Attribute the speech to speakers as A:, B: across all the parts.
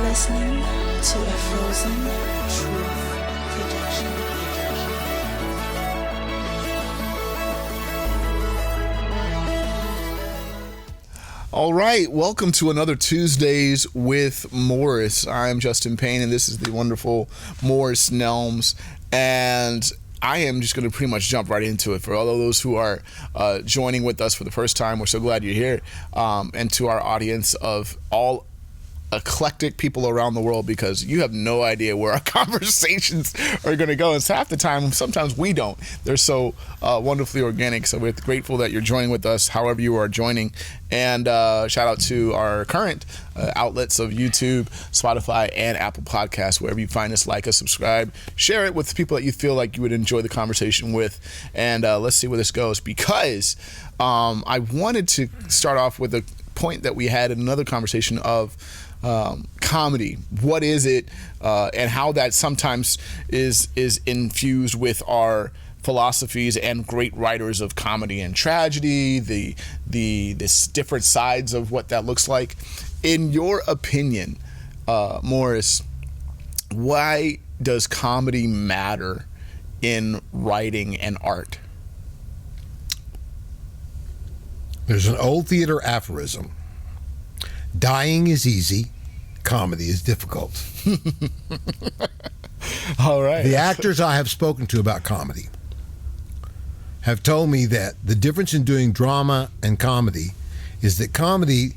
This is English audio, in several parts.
A: listening to a Frozen Truth production.
B: All right, welcome to another Tuesdays with Morris. I'm Justyn Payne, and this is the wonderful Morris Nelms, and I am just going to pretty much jump right into it. For all of those who are joining with us for the first time, we're so glad you're here, and to our audience of all eclectic people around the world, because you have no idea where our conversations are going to go. It's half the time, sometimes we don't. They're so wonderfully organic. So we're grateful that you're joining with us, however you are joining. And shout out to our current outlets of YouTube, Spotify, and Apple Podcasts. Wherever you find us, like us, subscribe, share it with people that you feel like you would enjoy the conversation with. And let's see where this goes, because I wanted to start off with a point that we had in another conversation of comedy. What is it, and how that sometimes is infused with our philosophies and great writers of comedy and tragedy, the different sides of what that looks like. In your opinion, Morris, why does comedy matter in writing and art?
C: There's an old theater aphorism. Dying is easy, comedy is difficult.
B: All right.
C: The actors I have spoken to about comedy have told me that the difference in doing drama and comedy is that comedy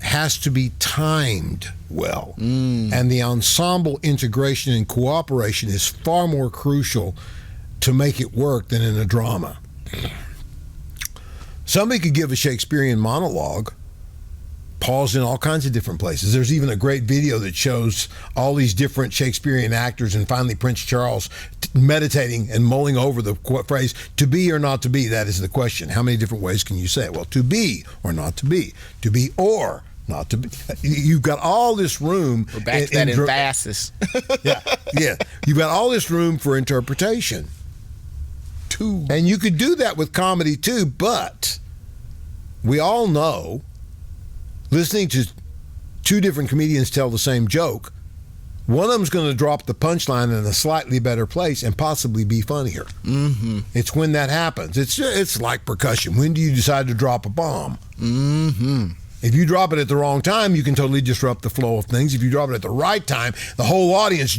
C: has to be timed well. And the ensemble integration and cooperation is far more crucial to make it work than in a drama. Somebody could give a Shakespearean monologue, pause in all kinds of different places. There's even a great video that shows all these different Shakespearean actors and finally Prince Charles meditating and mulling over the phrase, to be or not to be. That is the question. How many different ways can you say it? Well, to be or not to be or not to be. You've got all this room.
B: We're back to that emphasis.
C: Yeah. You've got all this room for interpretation. And you could do that with comedy too, but we all know, listening to two different comedians tell the same joke, one of them's going to drop the punchline in a slightly better place and possibly be funnier. Mm-hmm. It's when that happens. It's like percussion. When do you decide to drop a bomb? Mm-hmm. If you drop it at the wrong time, you can totally disrupt the flow of things. If you drop it at the right time, the whole audience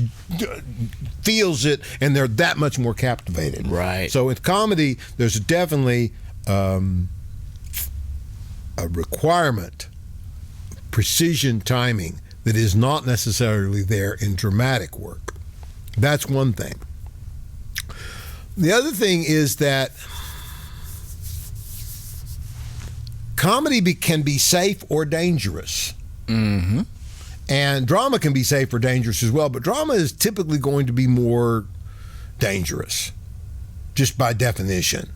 C: feels it, and they're that much more captivated.
B: Right.
C: So with comedy, there's definitely a requirement, precision timing, that is not necessarily there in dramatic work. That's one thing. The other thing is that comedy can be safe or dangerous. Mm-hmm. And drama can be safe or dangerous as well, but drama is typically going to be more dangerous, just by definition,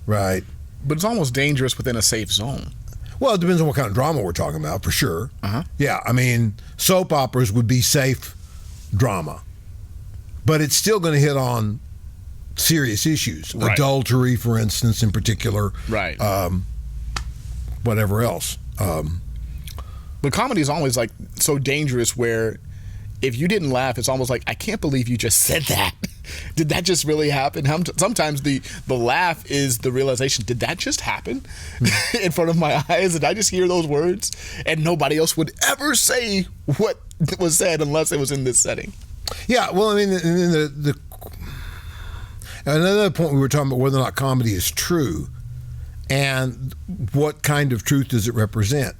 C: right?
B: But it's almost dangerous within a safe zone.
C: Well, it depends on what kind of drama we're talking about, for sure.
B: Uh-huh.
C: Yeah, I mean, soap operas would be safe drama, but it's still going to hit on serious issues. Right. Adultery, for instance, in particular.
B: Right.
C: Whatever else.
B: But comedy is always like so dangerous, where if you didn't laugh, it's almost like, I can't believe you just said that. Did that just really happen? Sometimes the laugh is the realization, did that just happen in front of my eyes? Did I just hear those words? And nobody else would ever say what was said unless it was in this setting.
C: Yeah, well, I mean, another point we were talking about, whether or not comedy is true and what kind of truth does it represent.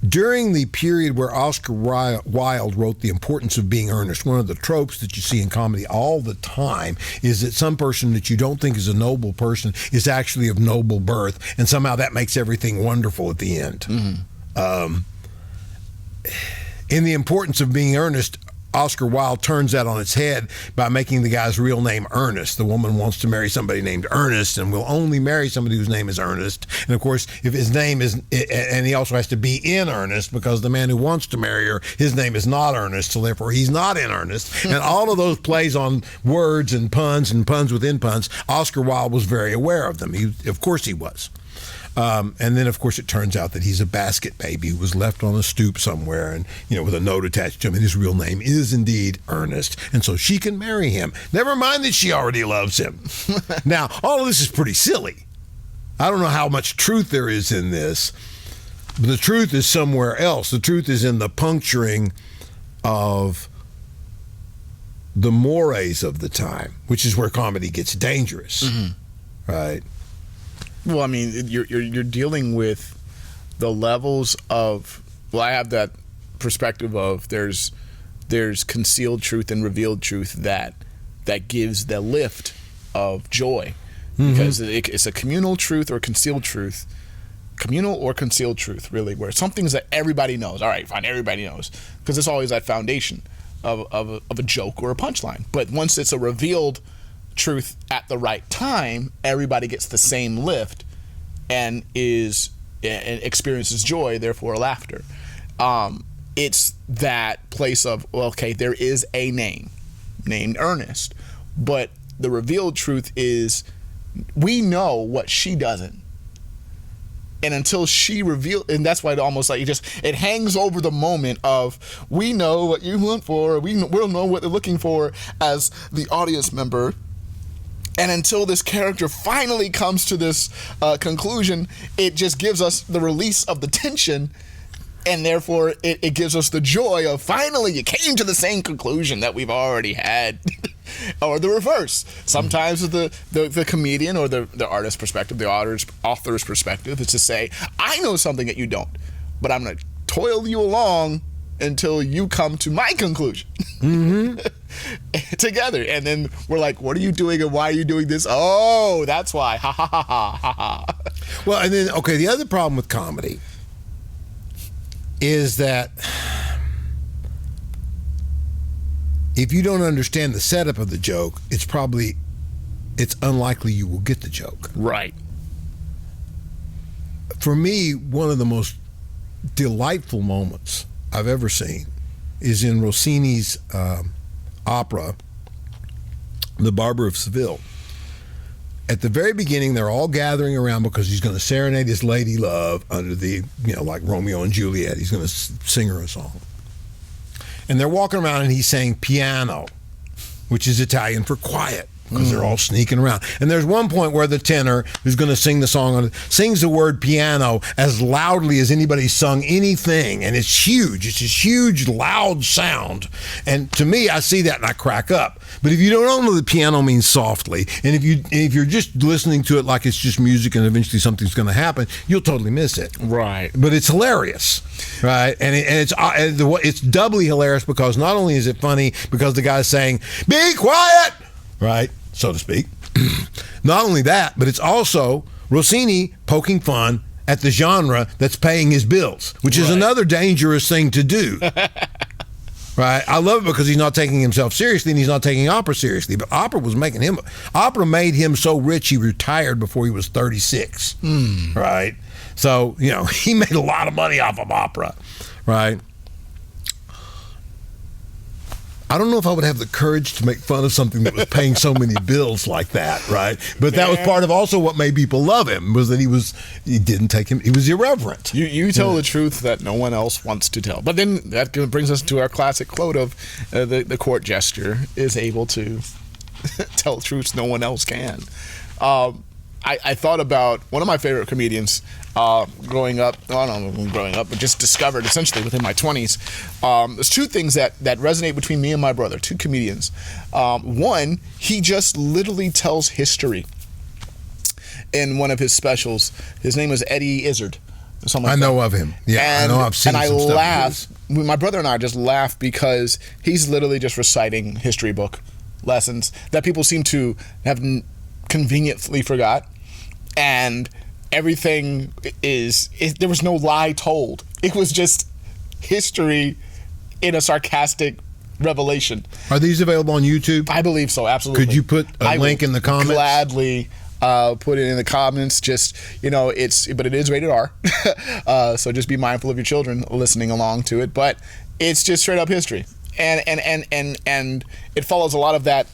C: During the period where Oscar Wilde wrote The Importance of Being Earnest, one of the tropes that you see in comedy all the time is that some person that you don't think is a noble person is actually of noble birth, and somehow that makes everything wonderful at the end. Mm-hmm. In The Importance of Being Earnest, Oscar Wilde turns that on its head by making the guy's real name Ernest. The woman wants to marry somebody named Ernest and will only marry somebody whose name is Ernest. And of course, if his name is, and he also has to be in earnest because the man who wants to marry her, his name is not Ernest, so therefore he's not in earnest. And all of those plays on words and puns within puns, Oscar Wilde was very aware of them. Of course he was. And then, of course, it turns out that he's a basket baby who was left on a stoop somewhere and, with a note attached to him. And his real name is indeed Ernest. And so she can marry him. Never mind that she already loves him. Now, all of this is pretty silly. I don't know how much truth there is in this, but the truth is somewhere else. The truth is in the puncturing of the mores of the time, which is where comedy gets dangerous, right?
B: Well, I mean, you're dealing with the levels of. Well, I have that perspective of there's concealed truth and revealed truth that gives the lift of joy, because it's a communal truth or concealed truth. Communal or concealed truth, really, where some things that everybody knows. All right, fine, everybody knows, because it's always that foundation of a joke or a punchline. But once it's a revealed truth at the right time, everybody gets the same lift and experiences joy, therefore laughter. It's that place of, well, okay, there is a name named Ernest, but the revealed truth is we know what she doesn't. And until she revealed, and that's why it almost like it hangs over the moment of, we know what you want for, we'll know what they're looking for as the audience member. And until this character finally comes to this conclusion, it just gives us the release of the tension, and therefore it gives us the joy of finally you came to the same conclusion that we've already had. Or the reverse. Sometimes the comedian or the artist's perspective, the author's perspective, is to say, I know something that you don't, but I'm going to toil you along until you come to my conclusion. Together. And then we're like, what are you doing and why are you doing this? Oh, that's why. Ha ha ha ha ha ha.
C: Well, and then, okay, the other problem with comedy is that if you don't understand the setup of the joke, it's unlikely you will get the joke.
B: Right.
C: For me, one of the most delightful moments I've ever seen is in Rossini's opera, The Barber of Seville. At the very beginning, they're all gathering around because he's going to serenade his lady love under the, like Romeo and Juliet. He's going to sing her a song. And they're walking around and he's saying piano, which is Italian for quiet, because they're all sneaking around. And there's one point where the tenor who's going to sing the song sings the word piano as loudly as anybody's sung anything. And it's huge. It's this huge, loud sound. And to me, I see that and I crack up. But if you don't know the piano means softly, and if you're just listening to it like it's just music and eventually something's going to happen, you'll totally miss it.
B: Right.
C: But it's hilarious, right? And it's doubly hilarious because not only is it funny because the guy's saying, be quiet, right? So to speak. Not only that, but it's also Rossini poking fun at the genre that's paying his bills, which is another dangerous thing to do. Right? I love it because he's not taking himself seriously and he's not taking opera seriously. But opera made him so rich he retired before he was 36. Right? So, he made a lot of money off of opera. Right? I don't know if I would have the courage to make fun of something that was paying so many bills like that, right? But that was part of also what made people love him, was that he was irreverent.
B: You tell the truth that no one else wants to tell. But then that brings us to our classic quote of the court jester is able to tell truths no one else can. I thought about one of my favorite comedians growing up, but just discovered essentially within my 20s. There's two things that resonate between me and my brother, two comedians. One, he just literally tells history in one of his specials. His name is Eddie Izzard.
C: I know of him. Yeah,
B: and,
C: I know I've seen
B: some
C: stuff.
B: And I laugh. My brother and I just laugh because he's literally just reciting history book lessons that people seem to have conveniently forgot. And everything there was no lie told. It was just history in a sarcastic revelation.
C: Are these available on YouTube?
B: I believe so, absolutely.
C: Could you put a link in the comments?
B: Gladly put it in the comments. Just, but it is rated R. So just be mindful of your children listening along to it. But it's just straight up history. And it follows a lot of that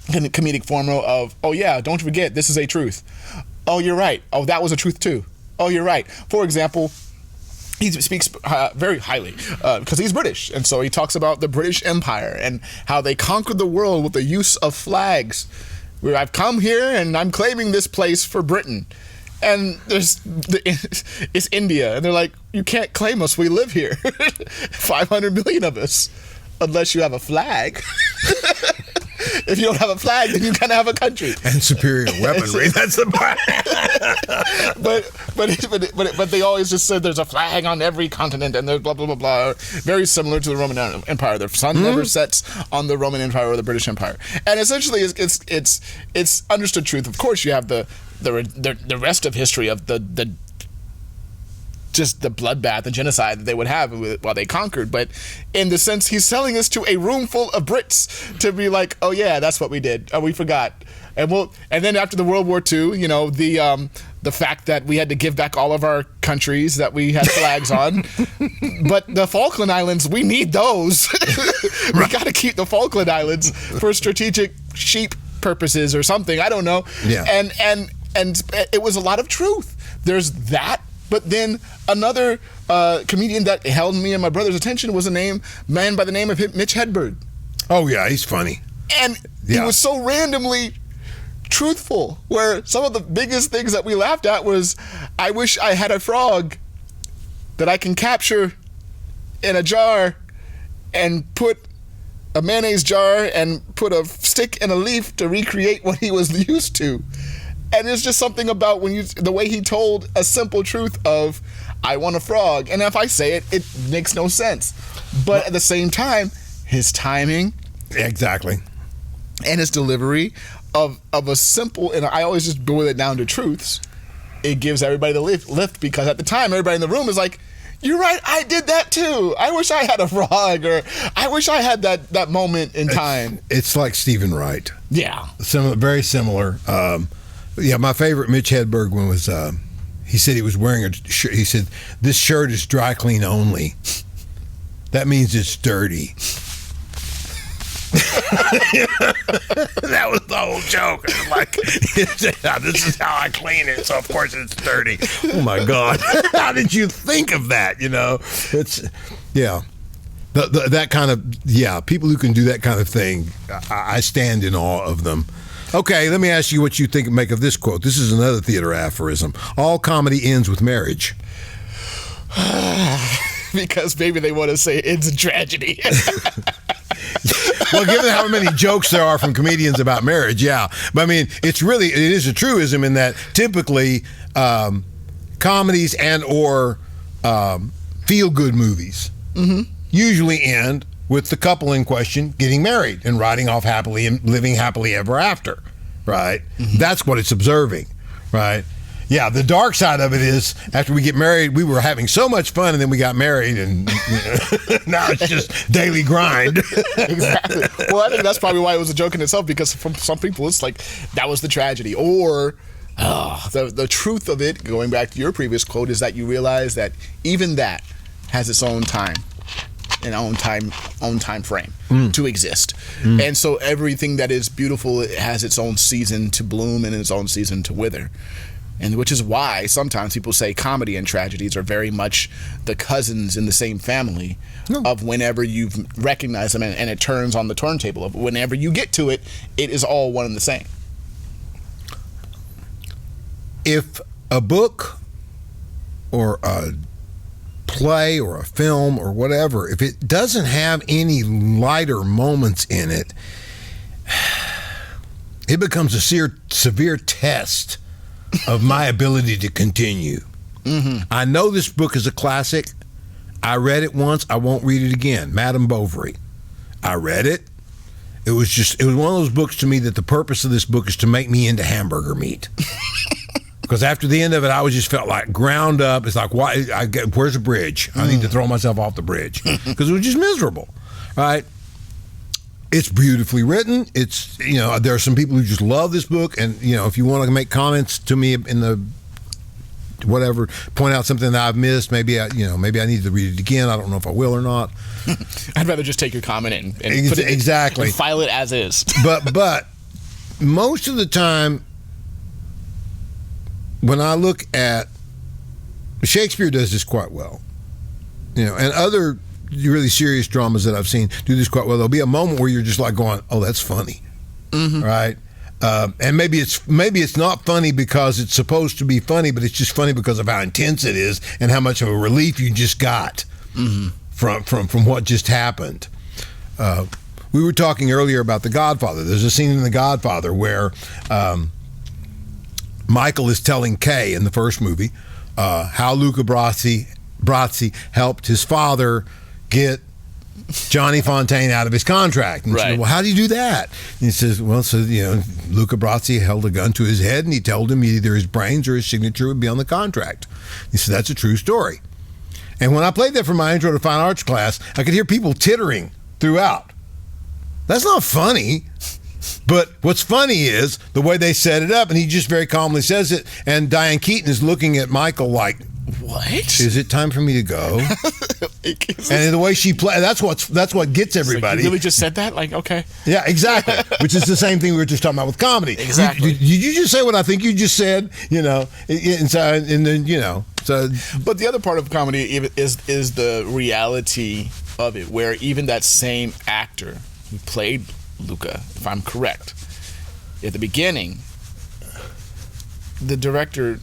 B: comedic formula of, oh yeah, don't forget, this is a truth. Oh, you're right. Oh, that was a truth too. Oh, you're right. For example, he speaks very highly because he's British, and so he talks about the British Empire and how they conquered the world with the use of flags. Where I've come here and I'm claiming this place for Britain, and it's India, and they're like, you can't claim us. We live here, 500 million of us, unless you have a flag. If you don't have a flag, then you kind of have a country
C: and superior weaponry. That's the part.
B: but they always just said there's a flag on every continent, and there's blah blah blah blah. Very similar to the Roman Empire. The sun never sets on the Roman Empire or the British Empire. And essentially, it's understood truth. Of course, you have the rest of history of the just the bloodbath, the genocide that they would have while they conquered. But in the sense, he's selling this to a room full of Brits to be like, oh yeah, that's what we did. Oh, we forgot. And then after the World War II, you know, the fact that we had to give back all of our countries that we had flags on. But the Falkland Islands, we need those. We got to keep the Falkland Islands for strategic sheep purposes or something. I don't know.
C: Yeah.
B: And it was a lot of truth. There's that. But then another comedian that held me and my brother's attention was a man by the name of Mitch Hedberg.
C: Oh, yeah, he's funny.
B: And he was so randomly truthful, where some of the biggest things that we laughed at was, I wish I had a frog that I can capture in a jar and put a mayonnaise jar and put a stick and a leaf to recreate what he was used to. And it's just something about the way he told a simple truth of, I want a frog. And if I say it, it makes no sense. But at the same time, his timing.
C: Exactly.
B: And his delivery of a simple, and I always just boil it down to truths. It gives everybody the lift because at the time, everybody in the room is like, you're right, I did that too. I wish I had a frog, or I wish I had that moment in time.
C: It's like Stephen Wright.
B: Yeah.
C: Very similar. Yeah, my favorite Mitch Hedberg one was, he said he was wearing a shirt. He said, this shirt is dry clean only. That means it's dirty. That was the whole joke. Like, this is how I clean it, so of course it's dirty. Oh my God. How did you think of that? You know, it's, yeah. That kind of, yeah, people who can do that kind of thing, I stand in awe of them. Okay, let me ask you what you make of this quote. This is another theater aphorism. All comedy ends with marriage.
B: Because maybe they want to say it's a tragedy.
C: Well, given how many jokes there are from comedians about marriage, yeah. But I mean, it is a truism in that typically comedies and or feel-good movies usually end with the couple in question getting married and riding off happily and living happily ever after, right? Mm-hmm. That's what it's observing, right? Yeah, the dark side of it is after we get married, we were having so much fun and then we got married and now it's just daily grind.
B: Exactly. Well, I think that's probably why it was a joke in itself, because from some people it's like that was the tragedy. Or the truth of it, going back to your previous quote, is that you realize that even that has its own time. An own time frame to exist. And so everything that is beautiful, it has its own season to bloom and its own season to wither. And which is why sometimes people say comedy and tragedies are very much the cousins in the same family of whenever you've recognized them and it turns on the turntable of whenever you get to it, it is all one and the same.
C: If a book or a play or a film or whatever, if it doesn't have any lighter moments in it, it becomes a severe test of my ability to continue. Mm-hmm. I know this book is a classic. I read it once. I won't read it again. Madame Bovary. I read it. It was one of those books to me that the purpose of this book is to make me into hamburger meat. Because after the end of it, I just felt like ground up. It's like, where's the bridge? I need to throw myself off the bridge. Because it was just miserable, right? It's beautifully written. It's, there are some people who just love this book. And, if you want to make comments to me in the whatever, point out something that I've missed, maybe I need to read it again. I don't know if I will or not.
B: I'd rather just take your comment and put it
C: exactly
B: and file it as is.
C: But most of the time, when I look at Shakespeare does this quite well, and other really serious dramas that I've seen do this quite well. There'll be a moment where you're just like going, "Oh, that's funny," right? And maybe it's not funny because it's supposed to be funny, but it's just funny because of how intense it is and how much of a relief you just got from what just happened. We were talking earlier about The Godfather. There's a scene in The Godfather where Michael is telling Kay in the first movie how Luca Brasi helped his father get Johnny Fontaine out of his contract. And she said, well, how do you do that? And he says, well, so, Luca Brasi held a gun to his head and he told him either his brains or his signature would be on the contract. He said, that's a true story. And when I played that for my intro to fine arts class, I could hear people tittering throughout. That's not funny. But what's funny is the way they set it up, and he just very calmly says it, and Diane Keaton is looking at Michael like, what? Is it time for me to go? And the way she plays, that's what gets everybody.
B: Like, you really just said that? Like, okay.
C: Yeah, exactly. Which is the same thing we were just talking about with comedy.
B: Exactly.
C: Did you just say what I think you just said? And then, so.
B: But the other part of comedy is the reality of it, where even that same actor who played Luca, if I'm correct, at the beginning, the director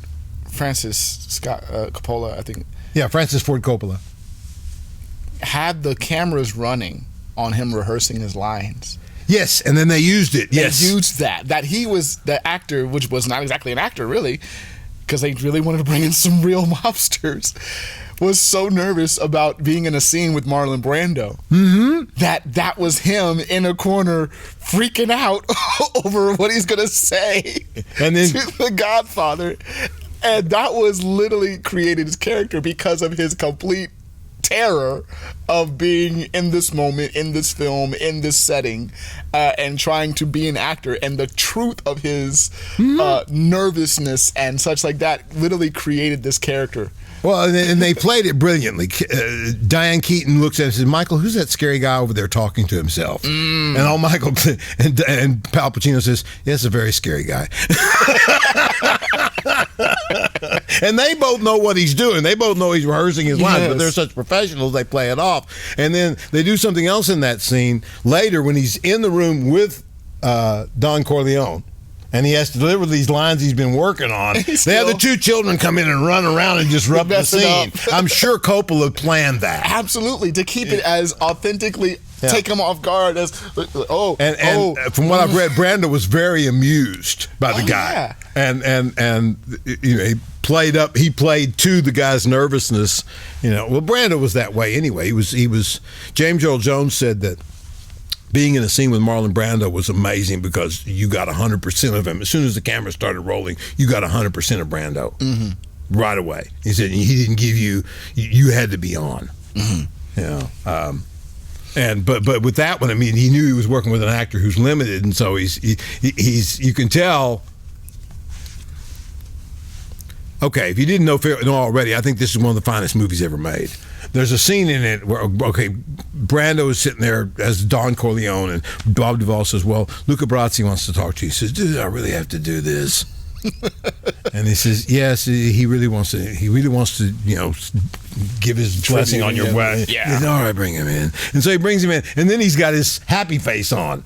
B: Francis Scott Coppola, I think.
C: Yeah, Francis Ford Coppola
B: had the cameras running on him rehearsing his lines.
C: Yes, and then they used it. Yes,
B: they used that he was the actor, which was not exactly an actor really, because they really wanted to bring in some real mobsters. Was so nervous about being in a scene with Marlon Brando that was him in a corner freaking out over what he's gonna say
C: and then,
B: to the Godfather, and that was literally created his character because of his complete terror of being in this moment, in this film, in this setting, and trying to be an actor, and the truth of his nervousness and such like that literally created this character.
C: Well, and they played it brilliantly. Diane Keaton looks at it and says, Michael, who's that scary guy over there talking to himself? And Michael and Al Pacino says, yeah, it's a very scary guy. And they both know what he's doing. They both know he's rehearsing his lines, but they're such professionals, they play it off. And then they do something else in that scene later when he's in the room with Don Corleone. And he has to deliver these lines he's been working on. They have the two children come in and run around and disrupt the scene. I'm sure Coppola planned that.
B: Absolutely, to keep it as authentically, take him off guard as,
C: And from what I've read, Brando was very amused by the guy. Yeah. And he played to the guy's nervousness. Well, Brando was that way anyway. He was James Earl Jones said that being in a scene with Marlon Brando was amazing because you got 100% of him. As soon as the camera started rolling, you got 100% of Brando right away. He said he didn't give you had to be on. But with that one, I mean, he knew he was working with an actor who's limited, and so he's you can tell. Okay, if you didn't know already, I think this is one of the finest movies ever made. There's a scene in it where, Brando is sitting there as Don Corleone, and Bob Duvall says, well, Luca Brasi wants to talk to you. He says, dude, I really have to do this. And he says, yes, he really wants to, give his blessing on your way. Yeah. He says, all right, bring him in. And so he brings him in, and then he's got his happy face on.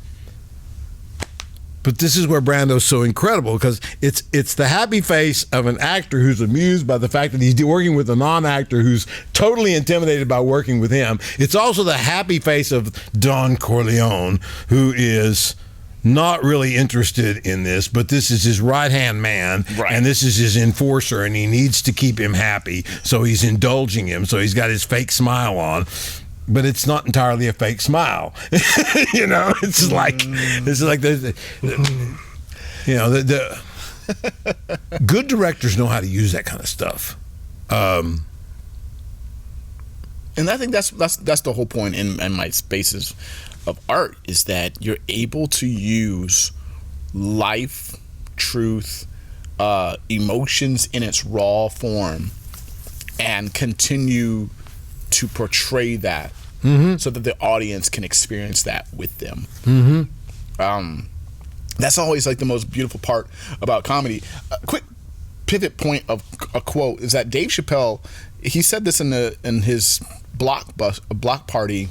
C: But this is where Brando's so incredible, because it's the happy face of an actor who's amused by the fact that he's working with a non-actor who's totally intimidated by working with him. It's also the happy face of Don Corleone, who is not really interested in this, but this is his right-hand man, and this is his enforcer, and he needs to keep him happy, so he's indulging him, so he's got his fake smile on. But it's not entirely a fake smile. It's like the good directors know how to use that kind of stuff.
B: And I think that's the whole point in my spaces of art, is that you're able to use life, truth, emotions in its raw form, and continue to portray that so that the audience can experience that with them. That's always like the most beautiful part about comedy. Quick pivot point of a quote is that Dave Chappelle, he said this in his Block Party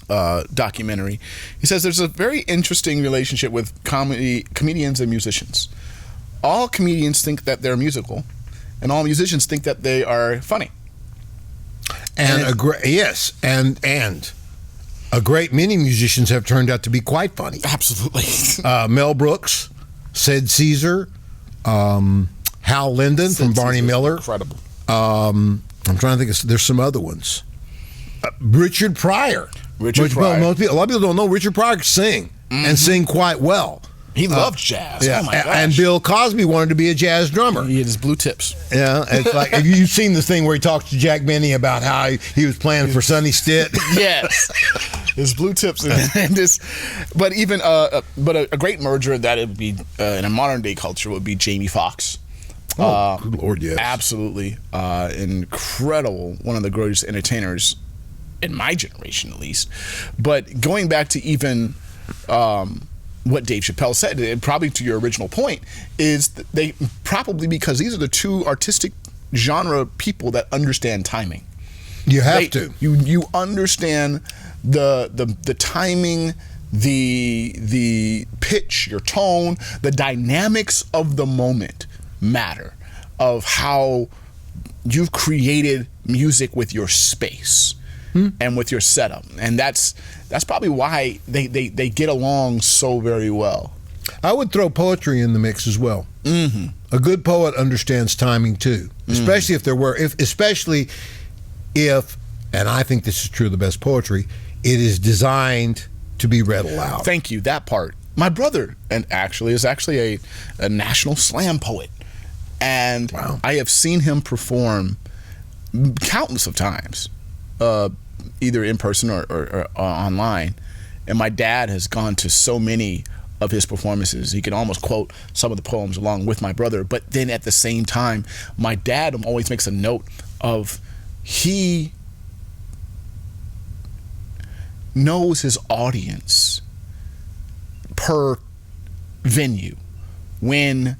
B: documentary. He says there's a very interesting relationship with comedians and musicians. All comedians think that they're musical, and all musicians think that they are funny.
C: And a great many musicians have turned out to be quite funny.
B: Absolutely.
C: Mel Brooks, Sid Caesar, Hal Linden from Barney Miller.
B: Incredible.
C: I'm trying to think. There's some other ones. Richard Pryor. A lot of people don't know Richard Pryor can sing and sing quite well.
B: He loved jazz.
C: Yeah.
B: Oh my gosh.
C: And Bill Cosby wanted to be a jazz drummer.
B: He had his blue tips.
C: Yeah, it's like, have you seen this thing where he talks to Jack Benny about how he was playing for Sonny Stitt?
B: Yes, his blue tips and this. But even a great merger that it would be in a modern day culture would be Jamie Foxx.
C: Good Lord, yes,
B: absolutely incredible. One of the greatest entertainers in my generation, at least. But going back to even what Dave Chappelle said, and probably to your original point, is that they probably, because these are the two artistic genre people that understand timing.
C: You have to.
B: You understand the timing, the pitch, your tone, the dynamics of the moment matter, of how you've created music with your space. And with your setup, and that's probably why they get along so very well.
C: I would throw poetry in the mix as well. Mm-hmm. A good poet understands timing too, especially if, and I think this is true of the best poetry, it is designed to be read aloud.
B: Thank you. That part. My brother, and is actually a national slam poet, and
C: wow.
B: I have seen him perform countless of times. Either in person or online, and my dad has gone to so many of his performances. He can almost quote some of the poems along with my brother, but then at the same time, my dad always makes a note of he knows his audience per venue when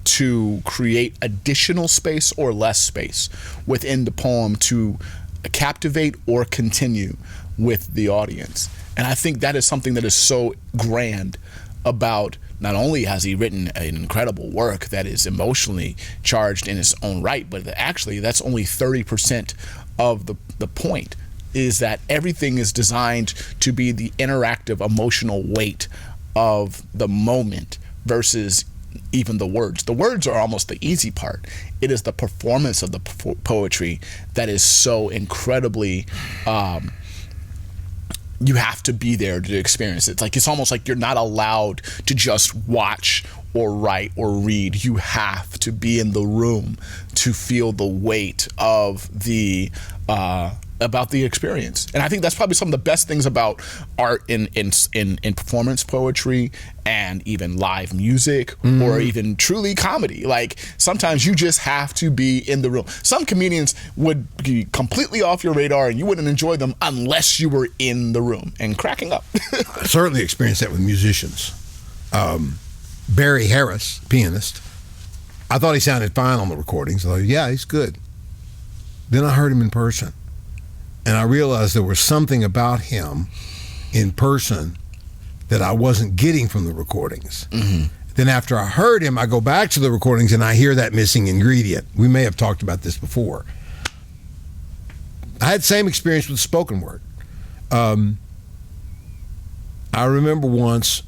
B: to create additional space or less space within the poem to captivate or continue with the audience. And I think that is something that is so grand about, not only has he written an incredible work that is emotionally charged in its own right, but actually that's only 30% of the point, is that everything is designed to be the interactive emotional weight of the moment versus even the words. The words are almost the easy part. It is the performance of the poetry that is so incredibly you have to be there to experience it. It's almost like you're not allowed to just watch or write or read. You have to be in the room to feel the weight of the about the experience. And I think that's probably some of the best things about art in performance poetry and even live music or even truly comedy. Like sometimes you just have to be in the room. Some comedians would be completely off your radar and you wouldn't enjoy them unless you were in the room and cracking up.
C: I certainly experienced that with musicians. Barry Harris, pianist, I thought he sounded fine on the recordings. I thought, yeah, he's good. Then I heard him in person. And I realized there was something about him in person that I wasn't getting from the recordings. Mm-hmm. Then after I heard him, I go back to the recordings and I hear that missing ingredient. We may have talked about this before. I had the same experience with spoken word. I remember once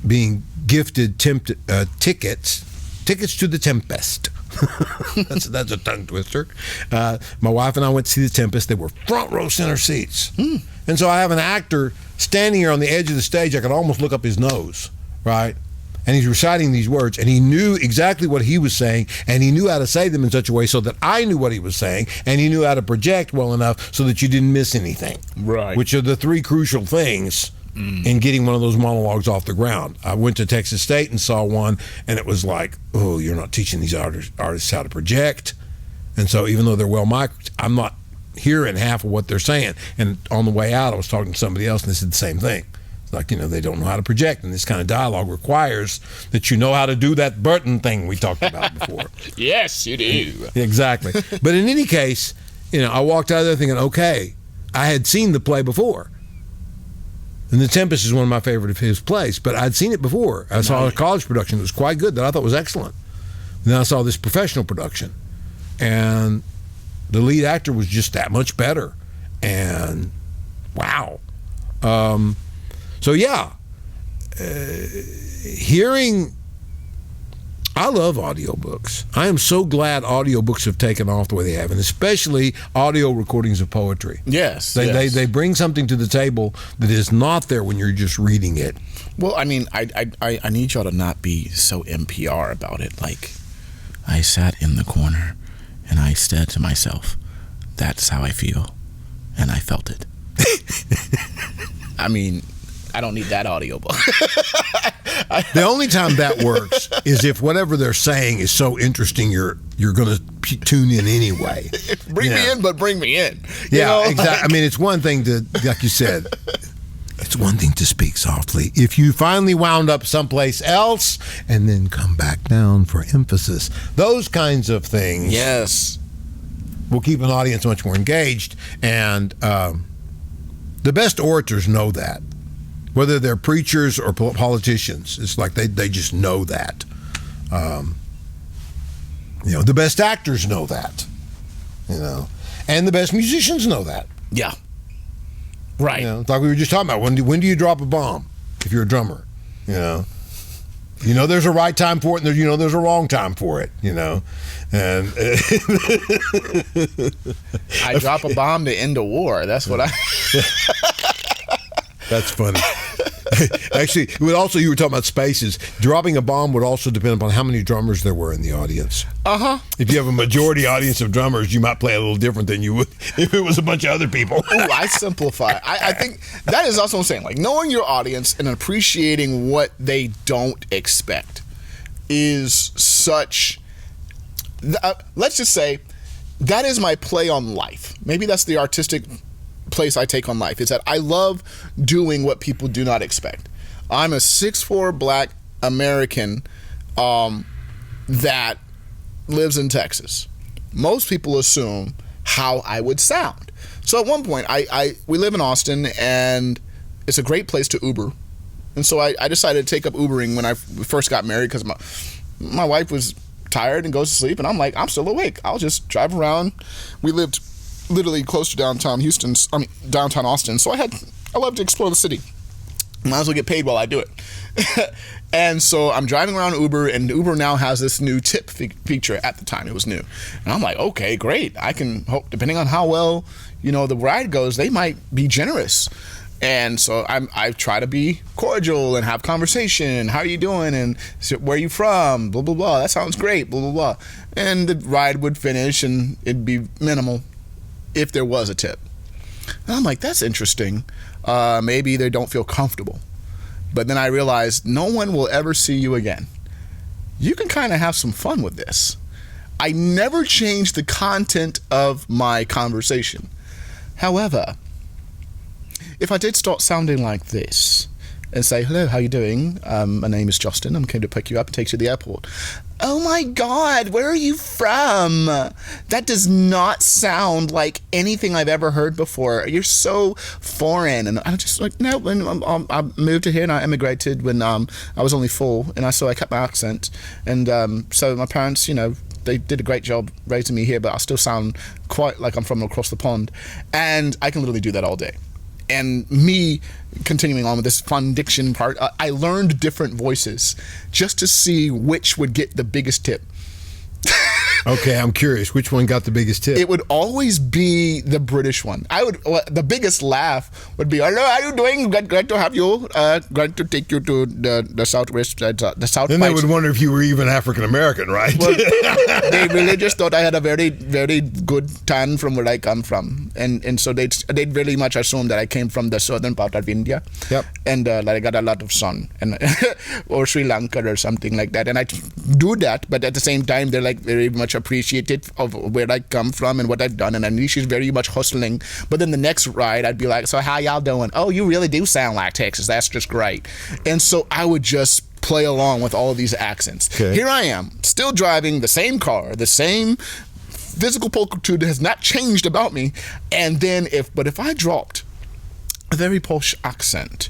C: being gifted tickets to the Tempest. That's a tongue twister. My wife and I went to see the Tempest. They were front row center seats. And so I have an actor standing here on the edge of the stage. I could almost look up his nose, right? And he's reciting these words, and he knew exactly what he was saying, and he knew how to say them in such a way so that I knew what he was saying, and he knew how to project well enough so that you didn't miss anything. Right. Which are the three crucial things in getting one of those monologues off the ground. I went to Texas State and saw one, and it was like, oh, you're not teaching these artists how to project. And so even though they're well mic'd, I'm not hearing half of what they're saying. And on the way out, I was talking to somebody else, and they said the same thing. like, they don't know how to project, and this kind of dialogue requires that you know how to do that button thing we talked about before.
B: Yes, you do.
C: Exactly. But in any case, I walked out of there thinking, okay, I had seen the play before. And The Tempest is one of my favorite of his plays, but I'd seen it before. I saw a college production that was quite good, that I thought was excellent. And then I saw this professional production, and the lead actor was just that much better. And wow. So yeah, hearing, I love audiobooks. I am so glad audiobooks have taken off the way they have, and especially audio recordings of poetry.
B: Yes.
C: They bring something to the table that is not there when you're just reading it.
B: Well, I mean, I need y'all to not be so NPR about it. Like, I sat in the corner and I said to myself, that's how I feel. And I felt it. I mean, I don't need that audiobook.
C: The only time that works is if whatever they're saying is so interesting you're going to tune in anyway.
B: Bring me in, but bring me in.
C: Yeah, exactly. I mean, it's one thing to, like you said, it's one thing to speak softly. If you finally wound up someplace else and then come back down for emphasis, those kinds of things.
B: Yes.
C: Will keep an audience much more engaged. And the best orators know that. Whether they're preachers or politicians, it's like they just know that. The best actors know that. And the best musicians know that.
B: Yeah. Right.
C: It's like we were just talking about. When do you drop a bomb if you're a drummer? There's a right time for it, and there's a wrong time for it. And
B: I drop a bomb to end a war. That's what I.
C: That's funny. Actually, it would also, you were talking about spaces. Dropping a bomb would also depend upon how many drummers there were in the audience. If you have a majority audience of drummers, you might play a little different than you would if it was a bunch of other people.
B: Ooh, I simplify. I think that is also what I'm saying. Like, knowing your audience and appreciating what they don't expect is such. Let's just say that is my play on life. Maybe that's the artistic place I take on life, is that I love doing what people do not expect. I'm a 6'4" black American that lives in Texas. Most people assume how I would sound. So at one point, we live in Austin, and it's a great place to Uber. And so I decided to take up Ubering when I first got married, because my wife was tired and goes to sleep, and I'm like, I'm still awake. I'll just drive around. We lived literally close to downtown Austin. So I love to explore the city. Might as well get paid while I do it. And so I'm driving around Uber, and Uber now has this new tip feature. At the time, it was new. And I'm like, okay, great. I can hope, depending on how well, the ride goes, they might be generous. And so I try to be cordial and have conversation. How are you doing? And where are you from? Blah, blah, blah. That sounds great. Blah, blah, blah. And the ride would finish, and it'd be minimal if there was a tip. And I'm like, that's interesting. Maybe they don't feel comfortable. But then I realized no one will ever see you again. You can kind of have some fun with this. I never changed the content of my conversation. However, if I did start sounding like this and say, hello, how you doing? My name is Justyn. I'm going to pick you up and take you to the airport. Oh my God, where are you from? That does not sound like anything I've ever heard before. You're so foreign. And I'm just like, no, I moved to here and I immigrated when I was only 4, and so I kept my accent. And so my parents, they did a great job raising me here, but I still sound quite like I'm from across the pond. And I can literally do that all day. And me continuing on with this fun diction part, I learned different voices just to see which would get the biggest tip.
C: Okay, I'm curious. Which one got the biggest tip?
B: It would always be the British one. The biggest laugh would be, hello, how are you doing? Glad to have you. Glad to take you to the southwest, the south.
C: Then they would wonder if you were even African American, right?
B: Well, they really just thought I had a very, very good tan from where I come from. and so they really much assume that I came from the southern part of India.
C: Yep.
B: And that I got a lot of sun, and or Sri Lanka or something like that. And I do that, but at the same time, they're like very much appreciative of where I come from and what I've done. And Anisha's very much hustling. But then the next ride, I'd be like, so how y'all doing? Oh, you really do sound like Texas. That's just great. And so I would just play along with all of these accents.
C: Okay.
B: Here I am, still driving the same car, the same physical pulchritude has not changed about me. And then if I dropped a very posh accent,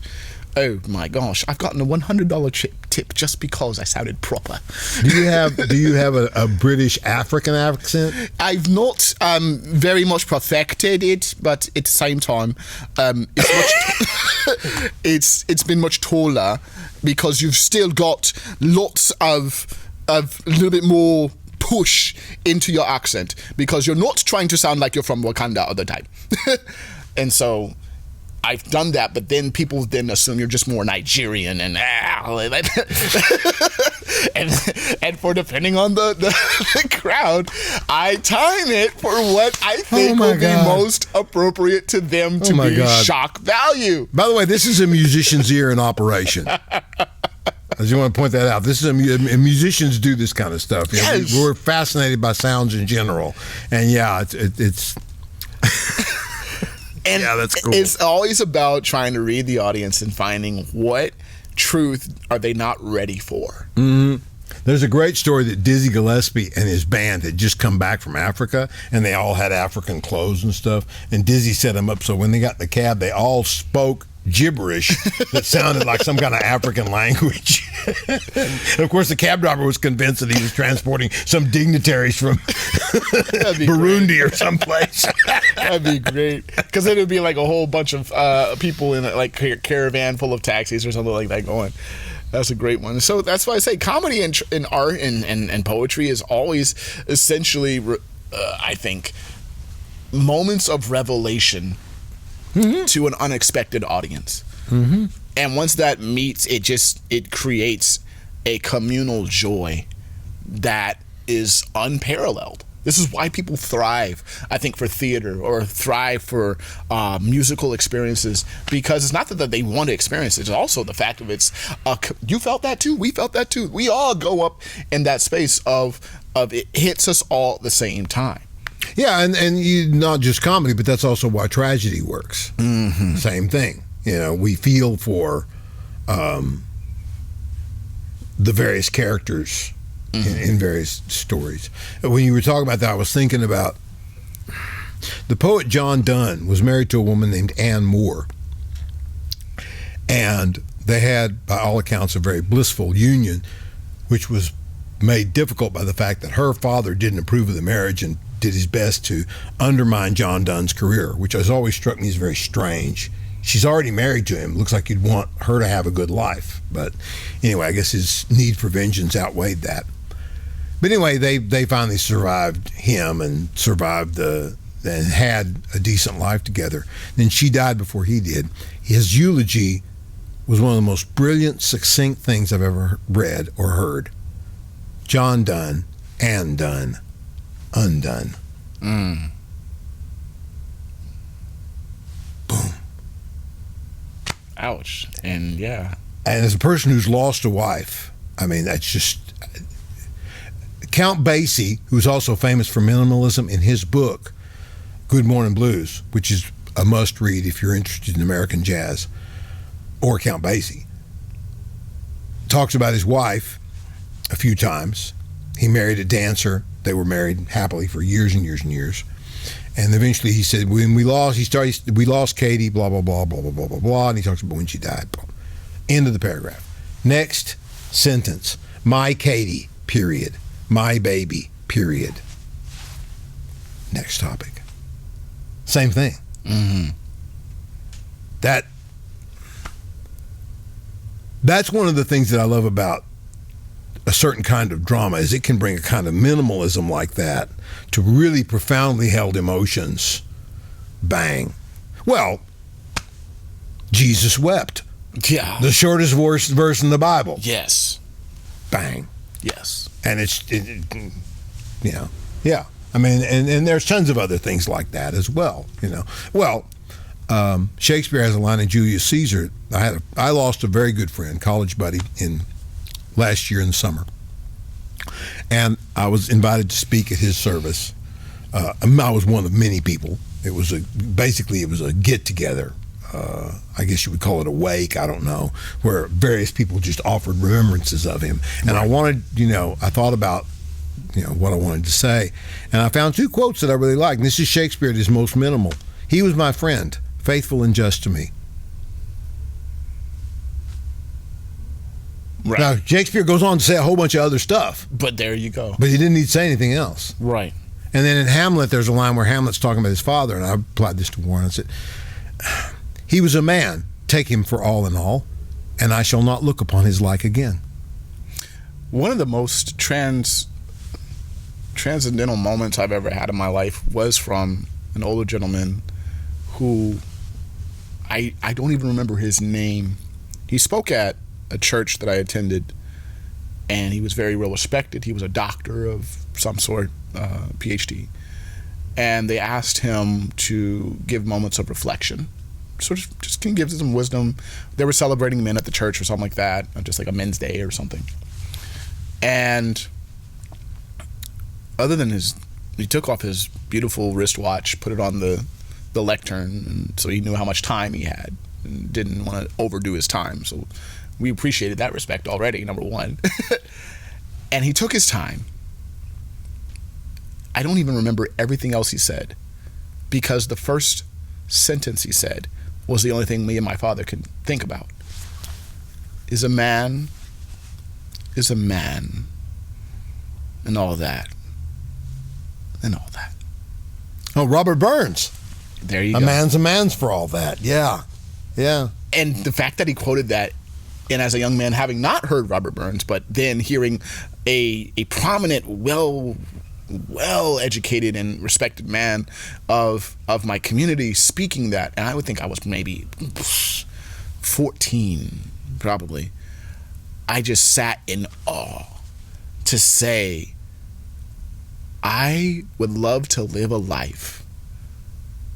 B: oh my gosh, I've gotten a $100 tip just because I sounded proper.
C: Do you have a British African accent?
B: I've not very much perfected it, but at the same time, it's been much taller because you've still got lots of a little bit more push into your accent because you're not trying to sound like you're from Wakanda all the time. And so I've done that, but then people then assume you're just more Nigerian and and for depending on the crowd, I time it for what I think will be most appropriate to them to be shock value.
C: By the way, this is a musician's ear in operation. I just want to point that out. This is musicians do this kind of stuff.
B: Yes.
C: We're fascinated by sounds in general, and it's
B: and
C: yeah, that's cool.
B: It's always about trying to read the audience and finding what truth are they not ready for.
C: Mm-hmm. There's a great story that Dizzy Gillespie and his band had just come back from Africa, and they all had African clothes and stuff. And Dizzy set them up so when they got in the cab, they all spoke gibberish that sounded like some kind of African language. And of course, the cab driver was convinced that he was transporting some dignitaries from Burundi or someplace.
B: That'd be great, because then it would be like a whole bunch of people in like a caravan full of taxis or something like that going. That's a great one. So that's why I say comedy and art and poetry is always essentially, I think, moments of revelation to an unexpected audience. Mm-hmm. And once that meets, it creates a communal joy that is unparalleled. This is why people thrive, I think, for theater or thrive for musical experiences, because it's not that they want to experience it. It's also the fact of you felt that too. We felt that too. We all go up in that space of it hits us all at the same time.
C: Yeah, and you, not just comedy, but that's also why tragedy works. Mm-hmm. Same thing. We feel for the various characters in various stories. When you were talking about that, I was thinking about the poet John Donne was married to a woman named Anne Moore. And they had, by all accounts, a very blissful union, which was made difficult by the fact that her father didn't approve of the marriage and did his best to undermine John Donne's career, which has always struck me as very strange. She's already married to him. Looks like you'd want her to have a good life. But anyway, I guess his need for vengeance outweighed that. But anyway, they finally survived him and survived and had a decent life together. Then she died before he did. His eulogy was one of the most brilliant, succinct things I've ever read or heard. John Donne, Anne Donne, undone. Boom.
B: Ouch. And yeah.
C: And as a person who's lost a wife, I mean, that's just... Count Basie, who's also famous for minimalism, in his book, Good Morning Blues, which is a must-read if you're interested in American jazz, or Count Basie, talks about his wife a few times. He married a dancer. They were married happily for years and years and years. And eventually he said, when we lost Katie, blah, blah, blah, blah, blah, blah, blah, blah. And he talks about when she died. End of the paragraph. Next sentence. My Katie, period. My baby, period. Next topic. Same thing. Mm-hmm. That's one of the things that I love about a certain kind of drama, is it can bring a kind of minimalism like that to really profoundly held emotions. Bang. Well, Jesus wept.
B: Yeah.
C: The shortest verse in the Bible.
B: Yes.
C: Bang.
B: Yes.
C: And yeah. I mean, and there's tons of other things like that as well, Well, Shakespeare has a line in Julius Caesar. I lost a very good friend, college buddy, in last year in the summer. And I was invited to speak at his service. I was one of many people. It was basically a get-together. I guess you would call it a wake, I don't know, where various people just offered remembrances of him. And I wanted, I thought about, what I wanted to say. And I found two quotes that I really liked. And this is Shakespeare at his most minimal. He was my friend, faithful and just to me.
B: Right.
C: Now, Shakespeare goes on to say a whole bunch of other stuff.
B: But there you go.
C: But he didn't need to say anything else.
B: Right.
C: And then in Hamlet, there's a line where Hamlet's talking about his father, and I applied this to Warren. I said, he was a man, take him for all in all, and I shall not look upon his like again.
B: One of the most transcendental moments I've ever had in my life was from an older gentleman who I don't even remember his name. He spoke at a church that I attended, and he was very well respected. He was a doctor of some sort, PhD, and they asked him to give moments of reflection, sort of just can give some wisdom. They were celebrating men at the church or something like that, just like a men's day or something. And other than he took off his beautiful wristwatch, put it on the lectern, and so he knew how much time he had and didn't want to overdo his time. So we appreciated that respect already, number one. And he took his time. I don't even remember everything else he said, because the first sentence he said was the only thing me and my father could think about. Is a man and all that. And all that.
C: Oh, Robert Burns.
B: There you
C: go.
B: A
C: man's for all that. Yeah. Yeah.
B: And the fact that he quoted that, and as a young man, having not heard Robert Burns, but then hearing a prominent, well-educated and respected man of my community speaking that, and I would think I was maybe 14, probably. I just sat in awe to say, I would love to live a life,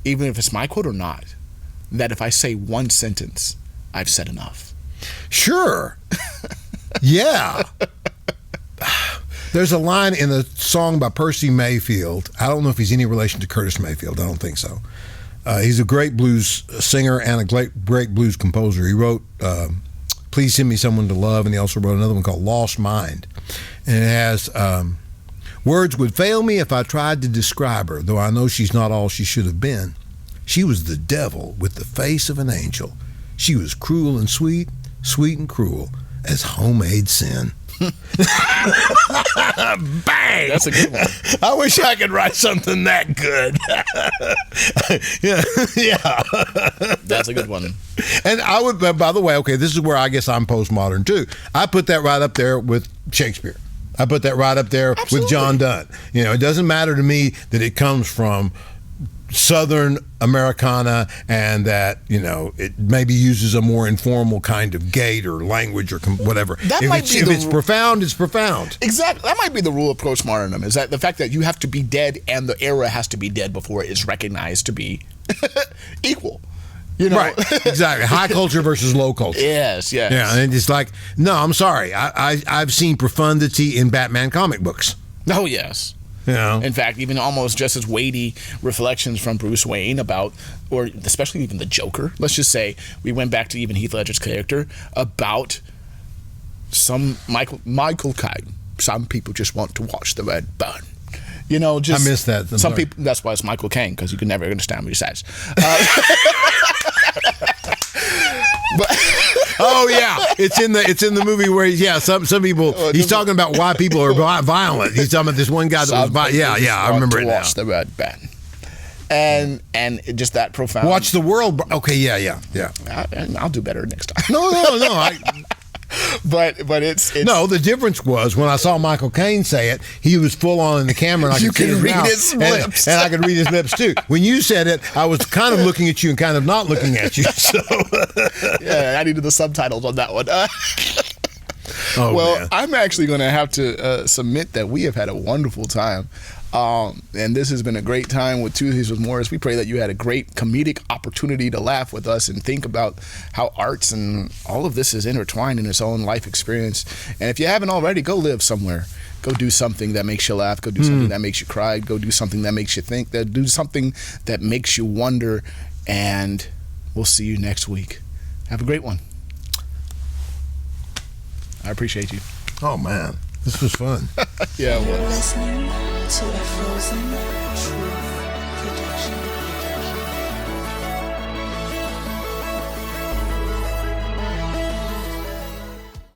B: even if it's my quote or not, that if I say one sentence, I've said enough.
C: Sure. Yeah. There's a line in a song by Percy Mayfield. I don't know if he's any relation to Curtis Mayfield. I don't think so. He's a great blues singer and a great blues composer. He wrote Please Send Me Someone to Love, and he also wrote another one called Lost Mind. And it has, words would fail me if I tried to describe her, though I know she's not all she should have been. She was the devil with the face of an angel. She was cruel and sweet, sweet and cruel as homemade sin. Bang!
B: That's a good one.
C: I wish I could write something that good. Yeah.
B: That's a good one.
C: And I would, by the way, okay, this is where I guess I'm postmodern too. I put that right up there with Shakespeare. I put that right up there with John Donne. It doesn't matter to me that it comes from Southern Americana and that, it maybe uses a more informal kind of gait or language or whatever. If it's profound, it's profound.
B: Exactly. That might be the rule of postmodernism, is that the fact that you have to be dead and the era has to be dead before it is recognized to be equal.
C: Right, exactly. High culture versus low culture.
B: Yes.
C: Yeah, and it's like, no, I'm sorry. I've seen profundity in Batman comic books.
B: Oh, yes. In fact, even almost just as weighty reflections from Bruce Wayne about, or especially even the Joker. Let's just say we went back to even Heath Ledger's character about some Michael Caine. Some people just want to watch the red burn.
C: I missed that.
B: Some people. That's why it's Michael Caine, because you can never understand what he says. But
C: oh yeah, it's in the movie where some people he's talking about why people are violent. He's talking about this one guy that was violent. Yeah, I remember it now.
B: Watch the red burn, and just that profound.
C: Watch the world. Okay, yeah.
B: I'll do better next time.
C: No.
B: But it's
C: no. The difference was when I saw Michael Caine say it, he was full on in the camera, and I could
B: read his lips,
C: and I could read his lips too. When you said it, I was kind of looking at you and kind of not looking at you. So
B: yeah, I needed the subtitles on that one. Man. I'm actually going to have to submit that we have had a wonderful time. And this has been a great time with Tuesdays with Morris. We pray that you had a great comedic opportunity to laugh with us and think about how arts and all of this is intertwined in its own life experience. And if you haven't already, go live somewhere. Go do something that makes you laugh. Go do something that makes you cry. Go do something that makes you think. Do something that makes you wonder. And we'll see you next week. Have a great one. I appreciate you.
C: Oh, man. This was fun.
B: Yeah, it was.
A: You're listening to a frozen truth.